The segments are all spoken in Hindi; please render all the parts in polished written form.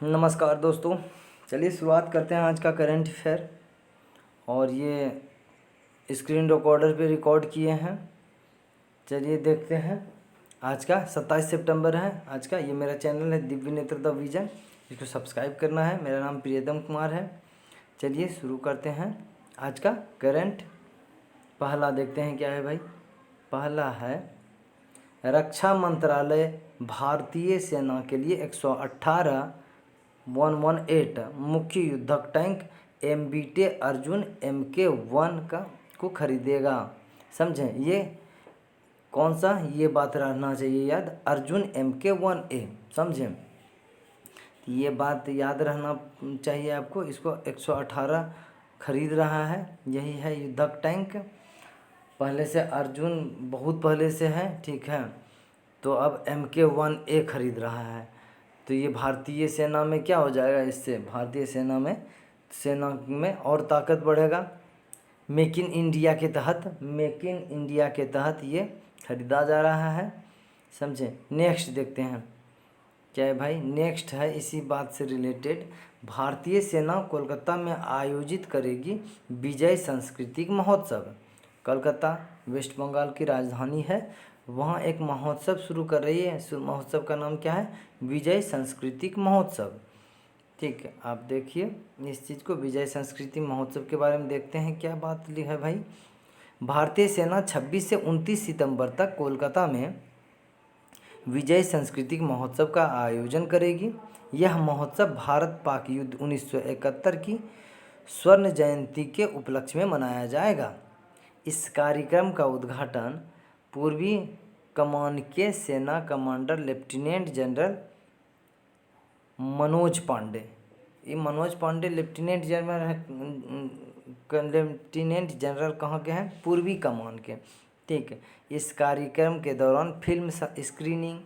नमस्कार दोस्तों। चलिए शुरुआत करते हैं आज का करंट अफेयर। और ये स्क्रीन रिकॉर्डर पे रिकॉर्ड किए हैं। चलिए देखते हैं। आज का 27 सितंबर है आज का। ये मेरा चैनल है दिव्य नेत्र द विजन, इसको सब्सक्राइब करना है। मेरा नाम प्रियतम कुमार है। चलिए शुरू करते हैं आज का करंट। पहला देखते हैं क्या है भाई। पहला है, रक्षा मंत्रालय भारतीय सेना के लिए 118 मुख्य युद्धक टैंक एमबीटे अर्जुन MK1 को खरीदेगा। समझें, ये कौन सा, ये बात रहना चाहिए याद, अर्जुन MK1A। समझें, ये बात याद रहना चाहिए आपको। इसको 118 खरीद रहा है, यही है युद्धक टैंक। पहले से अर्जुन बहुत पहले से है, ठीक है, तो अब MK1A खरीद रहा है। तो ये भारतीय सेना में क्या हो जाएगा, इससे भारतीय सेना में और ताकत बढ़ेगा। मेक इन इंडिया के तहत ये खरीदा जा रहा है। समझे। नेक्स्ट देखते हैं क्या है भाई। नेक्स्ट है इसी बात से रिलेटेड, भारतीय सेना कोलकाता में आयोजित करेगी विजय सांस्कृतिक महोत्सव। कोलकाता वेस्ट बंगाल की राजधानी है, वहाँ एक महोत्सव शुरू कर रही है। महोत्सव का नाम क्या है, विजय सांस्कृतिक महोत्सव। ठीक है, आप देखिए इस चीज़ को, विजय सांस्कृतिक महोत्सव के बारे में देखते हैं क्या बात लिखा है भाई। भारतीय सेना 26 से 29 सितंबर तक कोलकाता में विजय सांस्कृतिक महोत्सव का आयोजन करेगी। यह महोत्सव भारत पाक युद्ध 1971 की स्वर्ण जयंती के उपलक्ष्य में मनाया जाएगा। इस कार्यक्रम का उद्घाटन पूर्वी कमान के सेना commander lieutenant general Manoj Pande, ये मनोज पांडे लेफ्टिनेंट जनरल कहाँ के हैं, पूर्वी कमान के। ठीक है, इस कार्यक्रम के दौरान फिल्म स्क्रीनिंग,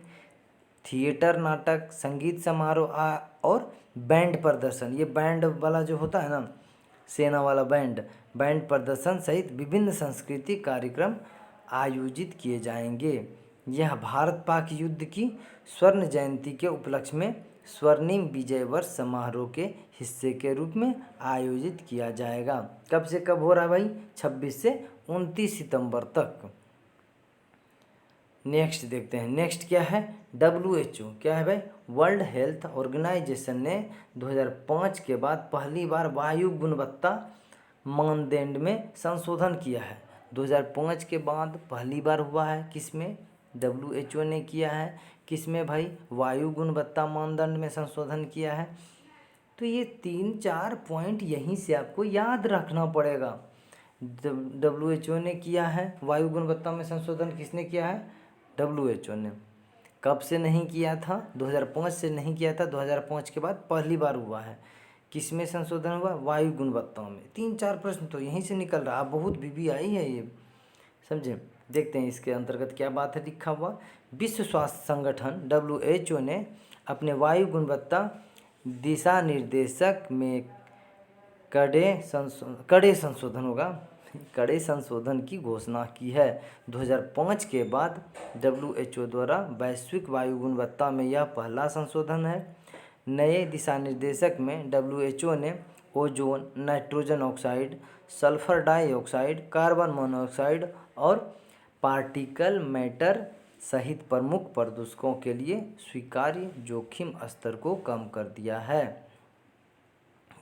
थिएटर नाटक, संगीत समारोह और बैंड प्रदर्शन, ये बैंड वाला जो होता है ना, सेना वाला बैंड प्रदर्शन सहित विभिन्न सांस्कृतिक कार्यक्रम आयोजित किए जाएंगे। यह भारत पाक युद्ध की स्वर्ण जयंती के उपलक्ष्य में स्वर्णिम विजय वर्ष समारोह के हिस्से के रूप में आयोजित किया जाएगा। कब से कब हो रहा है भाई, 26 से 29 सितंबर तक। नेक्स्ट देखते हैं। नेक्स्ट क्या है, WHO क्या है भाई, वर्ल्ड हेल्थ ऑर्गेनाइजेशन ने 2005 के बाद पहली बार वायु गुणवत्ता मानदंड में संशोधन किया है। 2005 के बाद पहली बार हुआ है, किसमें, WHO ने किया है, किसमें भाई, वायु गुणवत्ता मानदंड में संशोधन किया है। तो ये 3-4 पॉइंट यहीं से आपको याद रखना पड़ेगा। WHO ने किया है, वायु गुणवत्ता में संशोधन किसने किया है, WHO ने। कब से नहीं किया था, 2005 से नहीं किया था, 2005 के बाद पहली बार हुआ है। किस में संशोधन हुआ, वायु गुणवत्ता में। 3-4 प्रश्न तो यहीं से निकल रहा, बहुत BBI है ये। समझे। देखते हैं इसके अंतर्गत क्या बात है लिखा हुआ। विश्व स्वास्थ्य संगठन WHO ने अपने वायु गुणवत्ता दिशा निर्देशक में कड़े संशोधन की घोषणा की है। 2005 के बाद WHO द्वारा वैश्विक वायु गुणवत्ता में यह पहला संशोधन है। नए दिशा निर्देशक में WHO ने ozone, nitrogen oxide, sulphur dioxide, carbon monoxide और पार्टिकल मैटर सहित प्रमुख प्रदूषकों के लिए स्वीकार्य जोखिम स्तर को कम कर दिया है।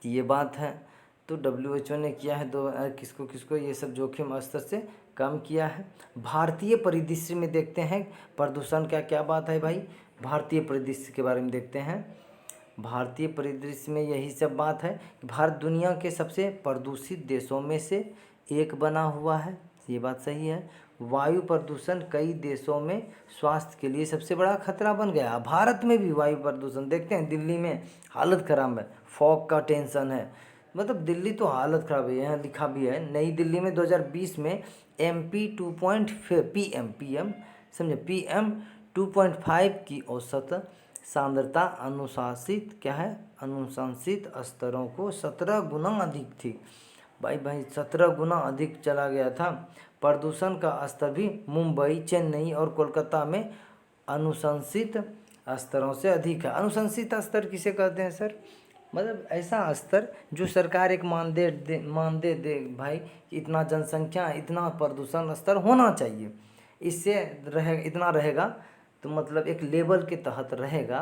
ये बात है। तो WHO ने किया है, किसको ये सब जोखिम स्तर से कम किया है। भारतीय परिदृश्य में देखते हैं प्रदूषण का क्या बात है भाई। भारतीय परिदृश्य के बारे में देखते हैं। भारतीय परिदृश्य में यही सब बात है कि भारत दुनिया के सबसे प्रदूषित देशों में से एक बना हुआ है, ये बात सही है। वायु प्रदूषण कई देशों में स्वास्थ्य के लिए सबसे बड़ा खतरा बन गया। भारत में भी वायु प्रदूषण देखते हैं, दिल्ली में हालत ख़राब है, फॉग का टेंशन है, मतलब दिल्ली तो हालत ख़राब है। यहाँ लिखा भी है, नई दिल्ली में 2020 में PM समझे, PM2.5 की औसत सांद्रता अनुशंसित स्तरों को 17 गुना अधिक थी। भाई 17 गुना अधिक चला गया था। प्रदूषण का स्तर भी मुंबई, चेन्नई और कोलकाता में अनुशंसित स्तरों से अधिक है। अनुशंसित स्तर किसे कहते हैं सर? मतलब ऐसा स्तर जो सरकार एक मान दे भाई इतना जनसंख्या, इतना प्रदूषण स्तर होना चाहिए, इससे इतना रहेगा तो मतलब एक लेवल के तहत रहेगा,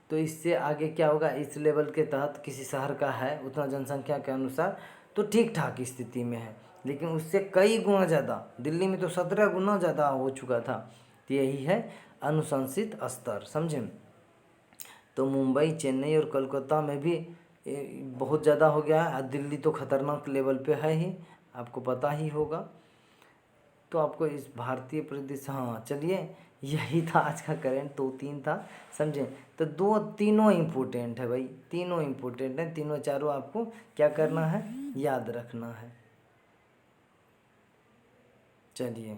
तो इससे आगे क्या होगा, इस लेवल के तहत किसी शहर का है उतना जनसंख्या के अनुसार तो ठीक ठाक स्थिति में है, लेकिन उससे कई गुना ज़्यादा, दिल्ली में तो 17 गुना ज़्यादा हो चुका था। तो यही है अनुशंसित स्तर, समझे। तो मुंबई, चेन्नई और कोलकाता में भी बहुत ज़्यादा हो गया है। दिल्ली तो खतरनाक लेवल पे है ही, आपको पता ही होगा। तो आपको इस भारतीय परिदृश्य, हाँ चलिए यही था आज का करंट, 2-3 था, समझे। तो तीनों इम्पोर्टेंट है भाई, तीनों इम्पोर्टेंट है, तीनों चारों आपको क्या करना है, याद रखना है। चलिए।